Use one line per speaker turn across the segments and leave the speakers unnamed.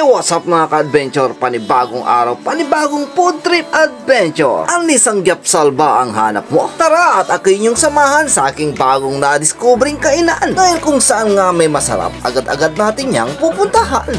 What's up mga ka-adventure? Panibagong araw, panibagong food trip adventure. Ang isang gyapsal ba ang hanap mo? Tara at ako inyong samahan sa aking bagong na-discovering kainan. Dahil kung saan nga may masarap, agad-agad natin niyang pupuntahan.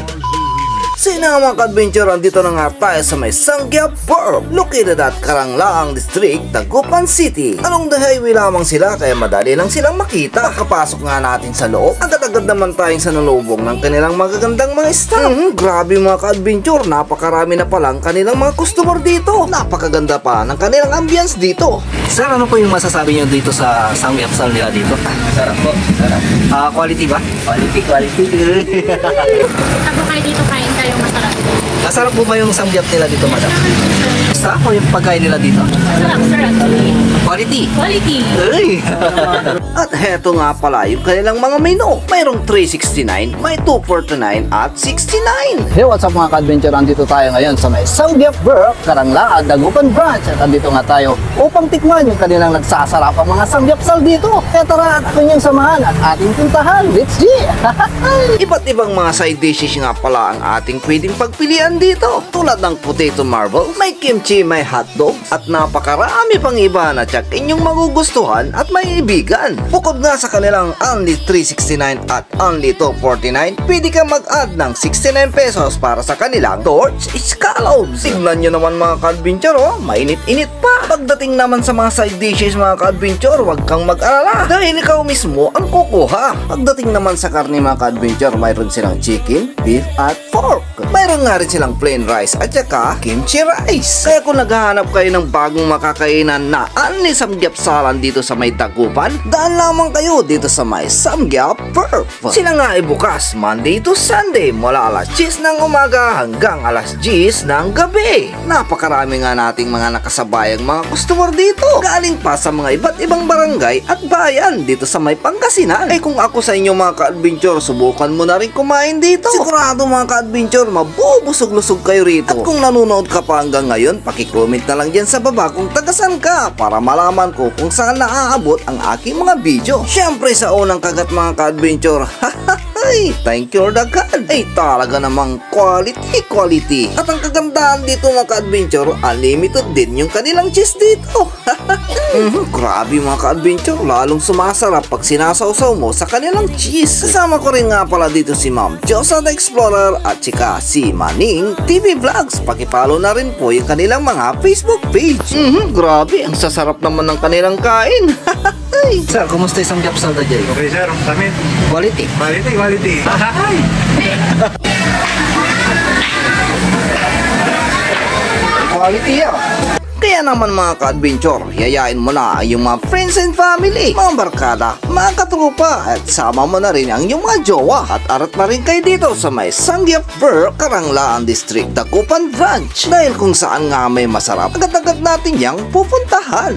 Sina mga ka-adventure, andito na nga tayo sa may Samgyup Burp, located at Karanglaang District, Dagupan City. Along the highway lamang sila kaya madali lang silang makita. Pagkapasok nga natin sa loob, agad-agad naman tayong sa nalubong ng kanilang magagandang mga staff. Grabe mga ka-adventure, napakarami na palang kanilang mga customer dito. Napakaganda pa ng kanilang ambience dito.
Sir, ano po yung masasabi nyo dito sa Samgyupsal nila dito?
Sarap po, sarap.
Quality ba?
Quality.
Ako kayo dito kain kayo masarap.
Masarap po ba yung Samgyup nila dito, madam? Masarap po yung pagkain nila dito?
Sarap.
Quality!
Quality.
Ay!
At heto nga pala yung kanilang mga menu. Mayroong 369, may 249 at 69.
Hey, what's up mga ka-adventure? Andito tayo ngayon sa may Samgyup Burp, Karanglaang, Dagupan Branch. At andito nga tayo upang tikman yung kanilang nagsasarap ang mga Samgyupsal dito. Kaya tara at ako niyong samahan at ating puntahan. Let's G!
Iba't ibang mga side dishes nga pala ang ating pwedeng pagpilian dito. Tulad ng potato marble, may kimchi, may hotdog, at napakarami pang iba na tsak inyong magugustuhan at may ibigan. Bukod nga sa kanilang only 369 at only 249, pwede ka mag-add ng 69 pesos para sa kanilang torch scallops. Tignan nyo naman mga ka-adventure, oh, mainit-init pa. Pagdating naman sa mga side dishes mga ka-adventure, huwag kang mag-alala dahil ikaw mismo ang kukuha. Pagdating naman sa karne mga ka-adventure, mayroon silang chicken, beef at pork. Mayroon nga rin silang plain rice at saka kimchi rice. Kaya kung naghahanap kayo ng bagong makakainan na only samgyupsalan dito sa may Dagupan, daan lamang kayo dito sa may Samgyup Burp. Sila nga ay bukas Monday to Sunday mula alas 10 ng umaga hanggang alas 10 ng gabi. Napakarami nga nating mga nakasabayang mga customer dito. Galing pa sa mga iba't ibang barangay at bayan dito sa may Pangasinan. Ay kung ako sa inyo mga ka-adventure, subukan mo na rin kumain dito. Sigurado mga ka-adventure, mabubusog-lusog kayo rito. At kung nanonood ka pa hanggang ngayon, paki-comment na lang dyan sa baba kung tagasan ka para malaman ko kung saan naaabot ang aking mga video. Syempre sa unang kagat mga ka-adventure, ay, thank you the God. Ay, talaga namang quality. At ang kagandahan dito mga ka-adventure, unlimited din yung kanilang cheese dito. Grabe mga ka-adventure, lalong sumasarap pag sinasawsaw mo sa kanilang cheese. Kasama ko rin nga pala dito si Ma'am Josa the Explorer at sika si Maning TV Vlogs. Pakipollow na rin po yung kanilang mga Facebook page. Grabe, ang sasarap naman ng kanilang kain.
Sir, kumusta yung Samgyupsal na dyan?
Okay sir, kami.
Quality?
Quality. Ay!
Quality yan!
Kaya naman mga ka-adventure, yayain mo na yung mga friends and family, mga barkada, mga katrupa, at sama mo na rin ang iyong mga jowa. At arat na rin kayo dito sa may Samgyup Burp, Karanglaang District, Dagupan Branch. Dahil kung saan nga may masarap, agad-agad natin yang pupuntahan.